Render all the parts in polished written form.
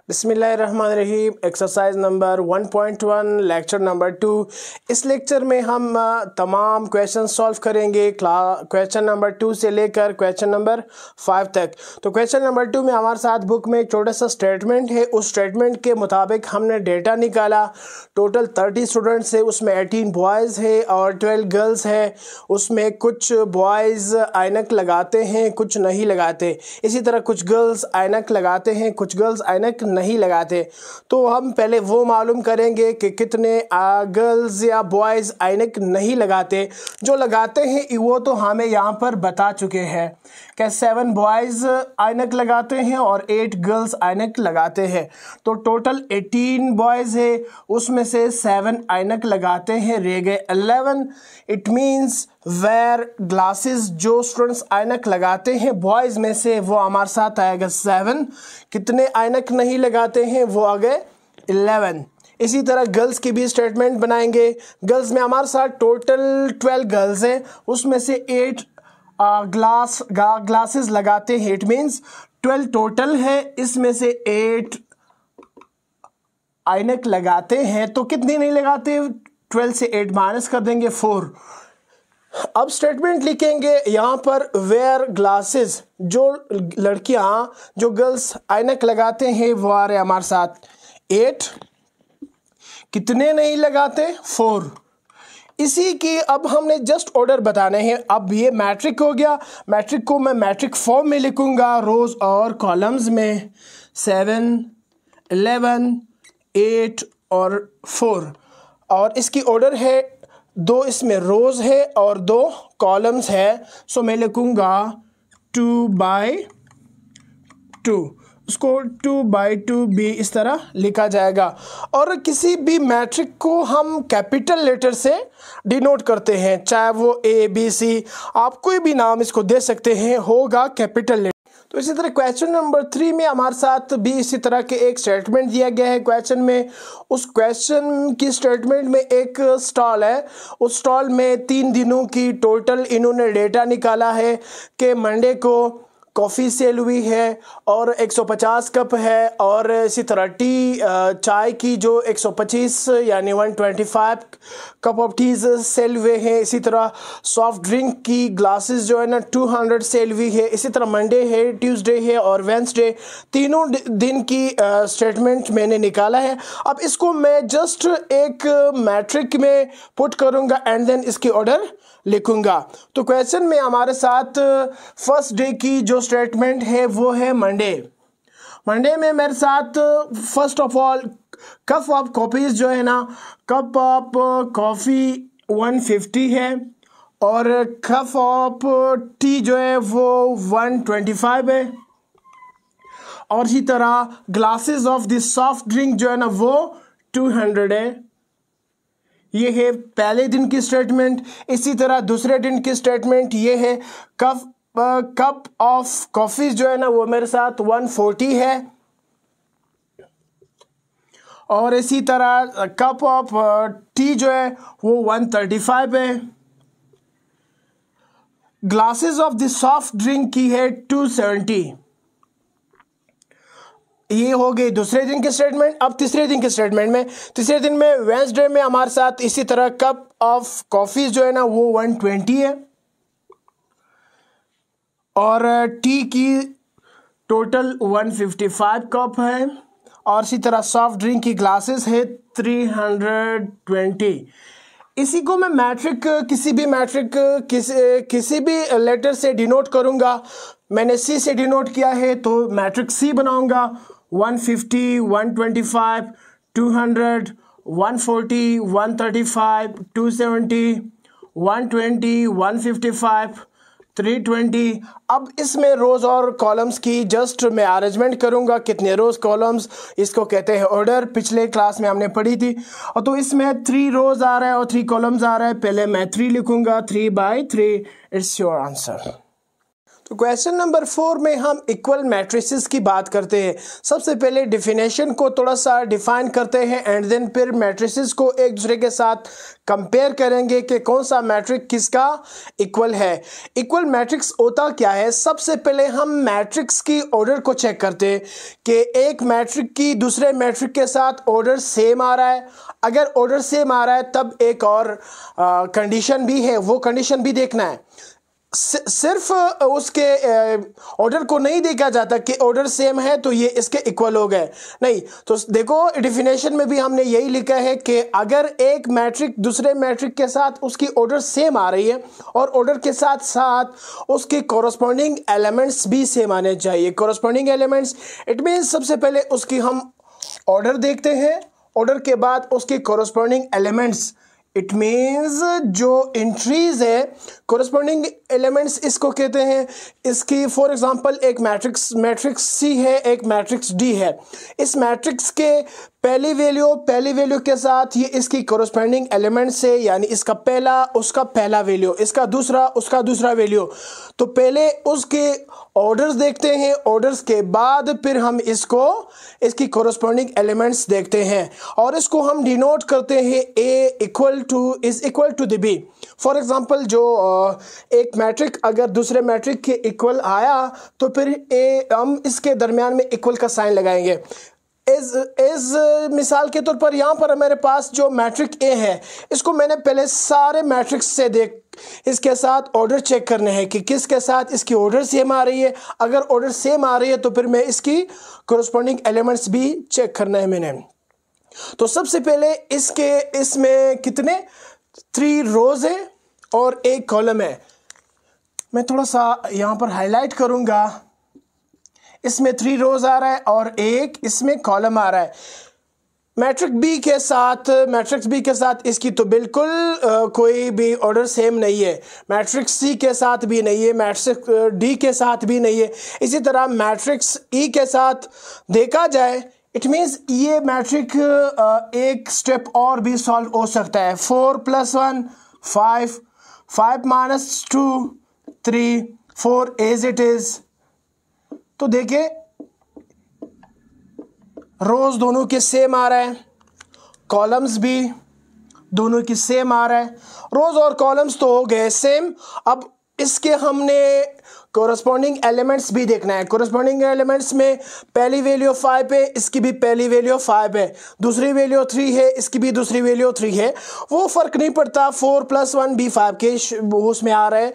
बिस्मिल्लाहिर्रहमानिर्रहीम। Exercise number 1.1 lecture number 2। इस lecture में हम तमाम क्वेश्चन सॉल्व करेंगे क्वेश्चन नंबर 2 से लेकर क्वेश्चन नंबर 5 तक। तो क्वेश्चन नंबर 2 में हमारे साथ बुक में एक छोटा सा स्टेटमेंट है। उस स्टेटमेंट के मुताबिक हमने डेटा निकाला। टोटल 30 स्टूडेंट्स है, उसमें 18 बॉयज़ है और 12 गर्ल्स है। उसमें कुछ बॉयज़ ऐनक लगाते हैं, कुछ नहीं लगाते। इसी तरह कुछ गर्ल्स ऐनक लगाते हैं, कुछ गर्ल्स ऐनक नहीं लगाते। तो हम पहले वो मालूम करेंगे कि कितने गर्ल्स या बॉयज़ ऐनक नहीं लगाते। जो लगाते हैं वो तो हमें यहाँ पर बता चुके हैं कि 7 बॉयज़ ऐनक लगाते हैं और 8 गर्ल्स ऐनक लगाते हैं। तो टोटल 18 बॉयज़ है, उसमें से 7 ऐनक लगाते हैं, रह गए 11। इट मीन्स वेयर ग्लासेस जो स्टूडेंट्स ऐनक लगाते हैं बॉयज़ में से वो हमारे साथ आएगा 7। कितने ऐनक नहीं लगाते हैं वो आ गए 11। इसी तरह गर्ल्स की भी स्टेटमेंट बनाएंगे। गर्ल्स में हमारे साथ टोटल 12 गर्ल्स हैं, उसमें से 8 ग्लासेस लगाते हैं। इट मीन्स 12 टोटल है, इसमें से 8 ऐनक लगाते हैं। तो कितने नहीं लगाते? 12 से 8 माइनस कर देंगे 4। अब स्टेटमेंट लिखेंगे यहाँ पर वेयर ग्लासेस जो लड़कियां जो गर्ल्स ऐनक लगाते हैं वो आ रहे हमारे साथ 8। कितने नहीं लगाते? 4। इसी की अब हमने जस्ट ऑर्डर बताने हैं। अब ये मैट्रिक हो गया। मैट्रिक को मैं मैट्रिक फॉर्म में लिखूंगा, रोज और कॉलम्स में 7, 11, 8 और 4। और इसकी ऑर्डर है 2, इसमें रोज है और 2 कॉलम्स है। सो मैं लिखूंगा 2/2। उसको 2/2 भी इस तरह लिखा जाएगा। और किसी भी मैट्रिक को हम कैपिटल लेटर से डिनोट करते हैं, चाहे वो ABC, आप कोई भी नाम इसको दे सकते हैं, होगा कैपिटल लेटर। तो इसी तरह क्वेश्चन नंबर 3 में हमारे साथ भी इसी तरह के एक स्टेटमेंट दिया गया है। क्वेश्चन में उस क्वेश्चन की स्टेटमेंट में एक स्टॉल है। उस स्टॉल में 3 दिनों की टोटल इन्होंने डेटा निकाला है कि मंडे को कॉफ़ी सेल हुई है और 150 कप है, और इसी तरह चाय की जो 125 यानी 125 कप ऑफ टीज सेल हुए हैं। इसी तरह सॉफ्ट ड्रिंक की ग्लासेस जो है ना 200 सेल हुई है। इसी तरह मंडे है, ट्यूसडे है और वेंसडे, तीनों दिन की स्टेटमेंट मैंने निकाला है। अब इसको मैं जस्ट एक मैट्रिक में पुट करूँगा एंड देन इसकी ऑर्डर लिखूंगा। तो क्वेश्चन में हमारे साथ फर्स्ट डे की जो स्टेटमेंट है वो है मंडे। मंडे में मेरे साथ first of all cup of coffees जो है ना, कप ऑफ कॉफ़ी 150 है और कप ऑफ टी जो है वो 125 है। और इसी तरह glasses of the soft drink जो है ना वो 200 है। ये है पहले दिन की स्टेटमेंट। इसी तरह दूसरे दिन की स्टेटमेंट ये है कप ऑफ कॉफ़ी जो है ना वो मेरे साथ 140 है। और इसी तरह कप ऑफ टी जो है वो 135 है। Glasses of the soft drink की है 270। ये हो गई दूसरे दिन की स्टेटमेंट। अब तीसरे दिन के स्टेटमेंट में, तीसरे दिन में वेंसडे में हमारे साथ इसी तरह कप ऑफ कॉफ़ी जो है ना वो 120 है और टी की टोटल 155 कप है। और इसी तरह सॉफ्ट ड्रिंक की ग्लासेस है 320। इसी को मैं मैट्रिक किसी भी लेटर से डिनोट करूंगा। मैंने C से डिनोट किया है तो मैट्रिक C बनाऊंगा। 150, 125, 200, 140, 135, 270, 120, 155, 320। अब इसमें रोज़ और कॉलम्स की जस्ट मैं अरेंजमेंट करूंगा। कितने रोज़ कॉलम्स, इसको कहते हैं ऑर्डर। पिछले क्लास में हमने पढ़ी थी। और तो इसमें 3 रोज़ आ रहा है और 3 कॉलम्स आ रहा है। पहले मैं 3 लिखूंगा, 3/3। It's your answer. तो क्वेश्चन नंबर 4 में हम इक्वल मैट्रिसेस की बात करते हैं। सबसे पहले डिफिनेशन को थोड़ा सा डिफाइन करते हैं एंड देन फिर मैट्रिसेस को एक दूसरे के साथ कंपेयर करेंगे कि कौन सा मैट्रिक किसका इक्वल है। इक्वल मैट्रिक्स होता क्या है, सबसे पहले हम मैट्रिक्स की ऑर्डर को चेक करते हैं कि एक मैट्रिक की दूसरे मैट्रिक के साथ ऑर्डर सेम आ रहा है। अगर ऑर्डर सेम आ रहा है तब एक और कंडीशन भी है, वो कंडीशन भी देखना है। सिर्फ उसके ऑर्डर को नहीं देखा जाता कि ऑर्डर सेम है तो ये इसके इक्वल हो गए, नहीं। तो देखो डिफिनेशन में भी हमने यही लिखा है कि अगर एक मैट्रिक दूसरे मैट्रिक के साथ उसकी ऑर्डर सेम आ रही है और ऑर्डर के साथ साथ उसके कॉरस्पॉन्डिंग एलिमेंट्स भी सेम आने चाहिए। कॉरस्पॉन्डिंग एलिमेंट्स इट मीन्स सबसे पहले उसकी हम ऑर्डर देखते हैं, ऑर्डर के बाद उसके कॉरस्पॉन्डिंग एलिमेंट्स, इट मीन्स जो एंट्रीज है कोरस्पॉन्डिंग एलिमेंट्स इसको कहते हैं। इसकी फॉर एग्जांपल एक मैट्रिक्स सी है, एक मैट्रिक्स डी है। इस मैट्रिक्स के पहली वैल्यू के साथ ये इसकी कोरस्पॉन्डिंग एलिमेंट्स है, यानी इसका पहला उसका पहला वैल्यू, इसका दूसरा उसका दूसरा वैल्यू। तो पहले उसके ऑर्डर्स देखते हैं, ऑर्डर्स के बाद फिर हम इसकी कोरस्पॉन्डिंग एलिमेंट्स देखते हैं और इसको हम डिनोट करते हैं A is equal to the B. For example जो एक मैट्रिक अगर दूसरे मैट्रिक के इक्वल आया तो फिर हम इसके दरमियान में इक्वल का साइन लगाएंगे। इस मिसाल के तौर पर यहाँ पर मेरे पास जो मैट्रिक ए है, इसको मैंने पहले सारे मैट्रिक्स से इसके साथ ऑर्डर चेक करने हैं कि किसके साथ इसकी ऑर्डर सेम आ रही है। अगर ऑर्डर सेम आ रही है तो फिर मैं इसकी कोरस्पॉन्डिंग एलिमेंट्स भी चेक करना है मैंने। तो सबसे पहले इसमें कितने 3 रोज है और एक कॉलम है। मैं थोड़ा सा यहाँ पर हाईलाइट करूँगा, इसमें 3 रोज आ रहा है और एक इसमें कॉलम आ रहा है। मैट्रिक्स बी के साथ इसकी तो बिल्कुल कोई भी ऑर्डर सेम नहीं है। मैट्रिक्स सी के साथ भी नहीं है, मैट्रिक्स डी के साथ भी नहीं है। इसी तरह मैट्रिक्स ई के साथ देखा जाए, इट मीन्स ये मैट्रिक एक स्टेप और भी सॉल्व हो सकता है। 4 + 1 5, 5 - 2 3, 4 एज इट इज। तो देखिए रोज दोनों के सेम आ रहा है, कॉलम्स भी दोनों की सेम आ रहा है। रोज और कॉलम्स तो हो गए सेम। अब इसके हमने कोरस्पॉन्डिंग एलिमेंट्स भी देखना है। कोरस्पॉन्डिंग एलिमेंट्स में पहली वैल्यू 5 है, इसकी भी पहली वैल्यू 5 है, दूसरी वैल्यू 3 है, इसकी भी दूसरी वैल्यू 3 है। वो फ़र्क नहीं पड़ता, 4 + 1 भी 5 के उसमें आ रहा है।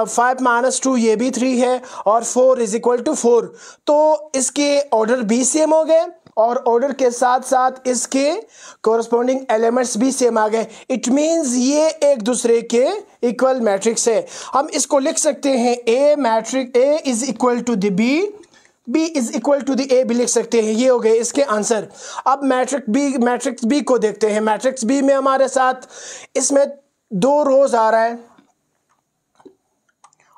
5 - 2 ये भी 3 है और 4 = 4। तो इसके ऑर्डर भी सेम हो गए और ऑर्डर के साथ साथ इसके कोरस्पॉन्डिंग एलिमेंट्स भी सेम आ गए। इट मीन्स ये एक दूसरे के इक्वल मैट्रिक्स है। हम इसको लिख सकते हैं A is equal to the B is equal to the A भी लिख सकते हैं। ये हो गए इसके आंसर। अब मैट्रिक्स बी को देखते हैं। मैट्रिक्स बी में हमारे साथ इसमें 2 रोज आ रहा है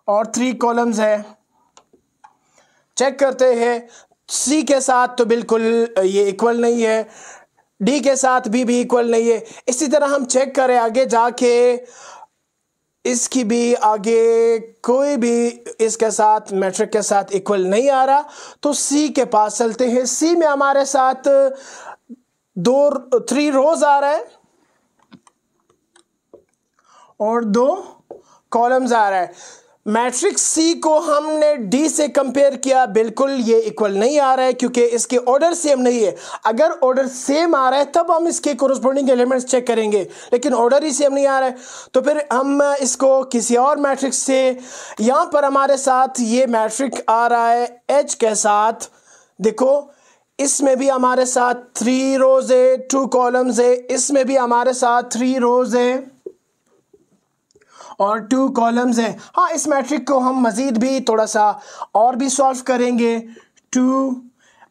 और 3 कॉलम्स है। चेक करते हैं, सी के साथ तो बिल्कुल ये इक्वल नहीं है, डी के साथ भी इक्वल नहीं है। इसी तरह हम चेक करें आगे जाके, इसकी भी आगे कोई भी इसके साथ मैट्रिक के साथ इक्वल नहीं आ रहा, तो सी के पास चलते हैं। सी में हमारे साथ 3 रोज आ रहा है और 2 कॉलम्स आ रहा है। मैट्रिक्स सी को हमने डी से कंपेयर किया, बिल्कुल ये इक्वल नहीं आ रहा है क्योंकि इसके ऑर्डर सेम नहीं है। अगर ऑर्डर सेम आ रहा है तब हम इसके कोरस्पॉन्डिंग एलिमेंट्स चेक करेंगे, लेकिन ऑर्डर ही सेम नहीं आ रहा है तो फिर हम इसको किसी और मैट्रिक्स से, यहाँ पर हमारे साथ ये मैट्रिक आ रहा है एच के साथ। देखो इसमें भी हमारे साथ 3 रोज है, 2 कॉलम्स है। इसमें भी हमारे साथ 3 रोज है और 2 कॉलम्स हैं। हाँ, इस मैट्रिक को हम मज़ीद भी थोड़ा सा और भी सॉल्व करेंगे।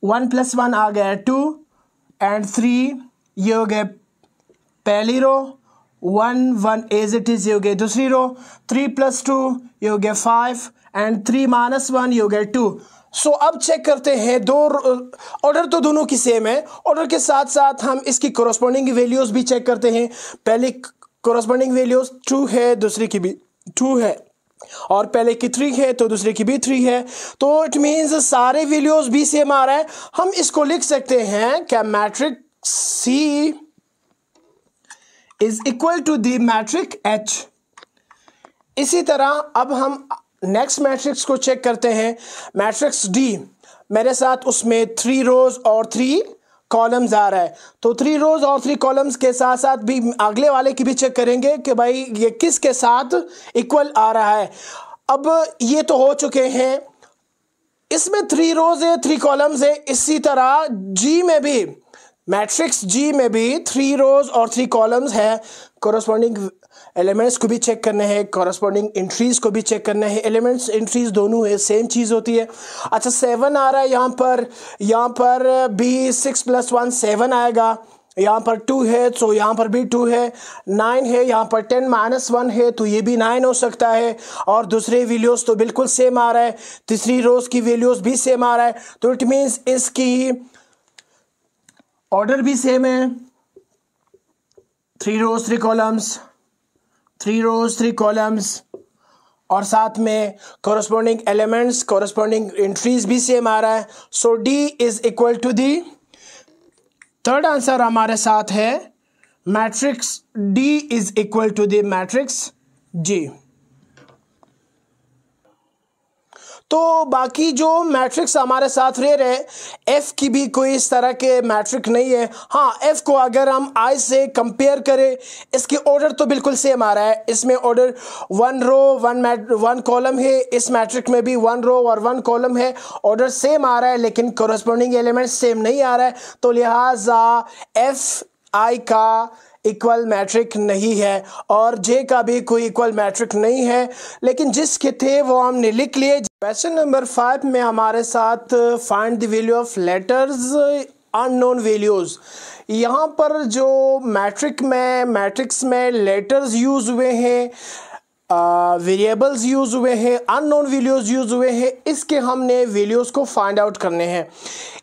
1 + 1 आ गया 2 एंड 3, ये हो गए पहली रो। 1 1 एज इट इज़, ये हो गए दूसरी रो। 3 + 2 ये हो गया 5 एंड 3 - 1 ये हो गया 2। सो अब चेक करते हैं, 2 ऑर्डर तो दोनों की सेम है। ऑर्डर के साथ साथ हम इसकी कोरस्पॉन्डिंग वैल्यूज़ भी चेक करते हैं। पहली कोरस्पॉन्डिंग वैल्यूज 2 है, दूसरी की भी 2 है। और पहले की 3 है तो दूसरे की भी 3 है, तो इट मीन्स सारे वैल्यूज भी सेम आ रहा है। हम इसको लिख सकते हैं क्या matrix C is equal to the matrix H। इसी तरह अब हम नेक्स्ट मैट्रिक्स को चेक करते हैं, मैट्रिक्स D। मेरे साथ उसमें 3 रोज और 3 कॉलम्स आ रहा है, तो 3 रोज और 3 कॉलम्स के साथ साथ भी अगले वाले की भी चेक करेंगे कि भाई ये किसके साथ इक्वल आ रहा है। अब ये तो हो चुके हैं, इसमें 3 रोज है 3 कॉलम्स है। इसी तरह G में भी, मैट्रिक्स G में भी 3 रोज और 3 कॉलम्स है। कोरस्पॉन्डिंग एलिमेंट्स को भी चेक करने हैं, कोरस्पॉन्डिंग एंट्रीज को भी चेक करने हैं। एलिमेंट्स एंट्रीज दोनों है, सेम चीज़ होती है। अच्छा 7 आ रहा है यहाँ पर भी 6 + 1 7 आएगा। यहाँ पर 2 है तो यहाँ पर भी 2 है। 9 है, यहाँ पर 10 - 1 है तो ये भी 9 हो सकता है। और दूसरे वैल्यूज तो बिल्कुल सेम आ रहा है, तीसरी रोज की वैल्यूज भी सेम आ रहा है, तो इट मीन्स इसकी ऑर्डर भी सेम है। 3 रोज 3 कॉलम्स, 3 रोज 3 कॉलम्स, और साथ में कोरस्पॉन्डिंग एलिमेंट्स, कोरस्पॉन्डिंग एंट्रीज भी सेम आ रहा है। So D is equal to the, third answer हमारे साथ है matrix D is equal to the matrix G। तो बाकी जो मैट्रिक्स हमारे साथ रह रहे, F की भी कोई इस तरह के मैट्रिक नहीं है। हाँ, F को अगर हम I से कंपेयर करें, इसके ऑर्डर तो बिल्कुल सेम आ रहा है। इसमें ऑर्डर 1 रो 1 कॉलम है, इस मैट्रिक में भी 1 रो और 1 कॉलम है, ऑर्डर सेम आ रहा है, लेकिन कोरस्पॉन्डिंग एलिमेंट सेम नहीं आ रहा है, तो लिहाजा F I का इक्वल मैट्रिक नहीं है और J का भी कोई इक्वल मैट्रिक नहीं है, लेकिन जिसके थे वो हमने लिख लिए। क्वेश्चन नंबर 5 में हमारे साथ find the value of letters unknown values. यहाँ पर जो मैट्रिक्स में लेटर्स यूज हुए हैं, वेरिएबल्स यूज हुए हैं, अननोन वैल्यूज यूज हुए हैं, इसके हमने वैल्यूज को फाइंड आउट करने हैं।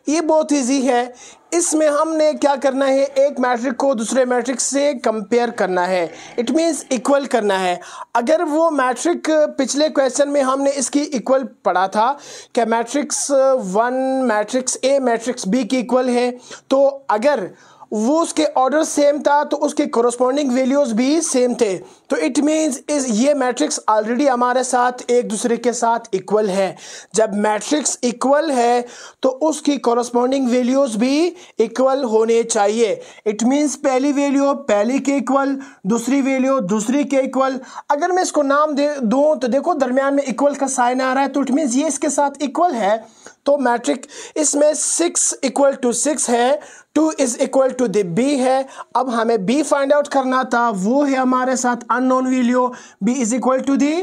ये बहुत इजी है। इसमें हमने क्या करना है, एक मैट्रिक को दूसरे मैट्रिक से कंपेयर करना है, इट मीन्स इक्वल करना है। अगर वो मैट्रिक पिछले क्वेश्चन में हमने इसकी इक्वल पढ़ा था कि matrix 1 matrix A matrix B की इक्वल है, तो अगर वो उसके ऑर्डर सेम था तो उसके कोरस्पॉन्डिंग वैल्यूज भी सेम थे, तो इट मीन्स ये मैट्रिक्स ऑलरेडी हमारे साथ एक दूसरे के साथ इक्वल है। जब मैट्रिक्स इक्वल है तो उसकी कोरस्पॉन्डिंग वैल्यूज भी इक्वल होने चाहिए। इट मीन्स पहली वैल्यू पहली के इक्वल, दूसरी वैल्यू दूसरी के इक्वल। अगर मैं इसको नाम दे दूँ तो देखो दरमियान में इक्वल का साइन आ रहा है, तो इट मीन्स ये इसके साथ इक्वल है। तो मैट्रिक इसमें 6 = 6 है, 2 is equal to the B है। अब हमें B फाइंड आउट करना था, वो है हमारे साथ unknown value, B is equal to the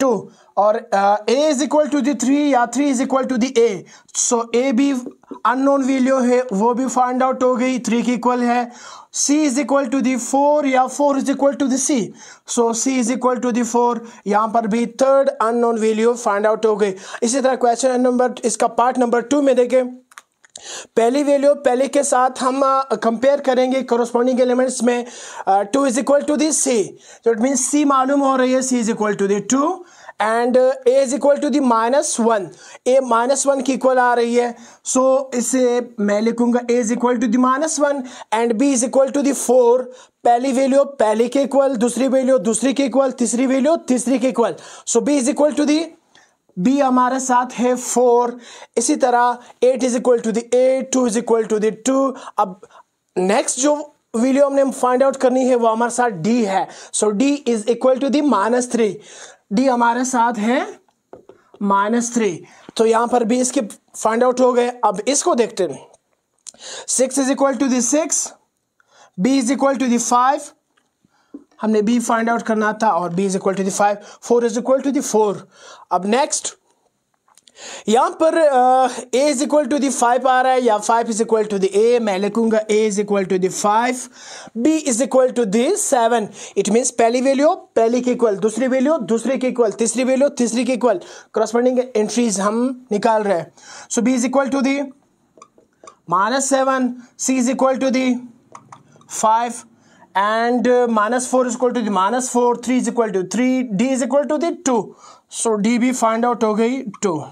2 और A is equal to the 3 या 3 is equal to the A। So A भी अननोन वैल्यू है, वो भी फाइंड आउट हो गई, 3 की इक्वल है। C is equal to the 4 या 4 is equal to the C, so C is equal to the 4। यहाँ पर भी third unknown value find out हो गई। इसी तरह क्वेश्चन नंबर इसका पार्ट नंबर 2 में देखें, पहली वैल्यू पहले के साथ हम कंपेयर करेंगे कोरस्पॉन्डिंग एलिमेंट्स में। 2 is equal to the C, तो इट मीन्स C मालूम हो रही है, C is equal to the 2 and A is equal to the -1, A -1 की इक्वल आ रही है, सो इसे मैं लिखूंगा A is equal to the -1 and B is equal to the 4। पहली वैल्यू पहली के इक्वल, दूसरी वैल्यू दूसरी के इक्वल, तीसरी वैल्यू तीसरी के equal, so B is equal to the B हमारे साथ है 4। इसी तरह 8 is equal to the 8, 2 is equal to the 2। अब नेक्स्ट जो वैल्यू हमने फाइंड आउट करनी है वो हमारे साथ D है, so D is equal to the -3। D हमारे साथ है -3, तो यहां पर भी इसके फाइंड आउट हो गए। अब इसको देखते हैं, 6 is equal to the 6, B is equal to the 5, हमने B फाइंड आउट करना था और B is equal to the 5, 4 is equal to the 4। अब नेक्स्ट यहाँ पर A is equal to the 5 आ रहा है या 5 is equal to the A, मैं लिखूंगा A is equal to the 5, B is equal to the 7। It means पहली वैल्यू पहली के इक्वल, दूसरी वैल्यू दूसरी के इक्वल, तीसरी वैल्यू तीसरी के इक्वल, करस्पॉन्डिंग एंट्रीज हम निकाल रहे हैं। So B is equal to the -7, C is equal to the 5 and -4 is equal to the -4, 3 is equal to 3, D is equal to the 2. So D भी find out हो गई 2.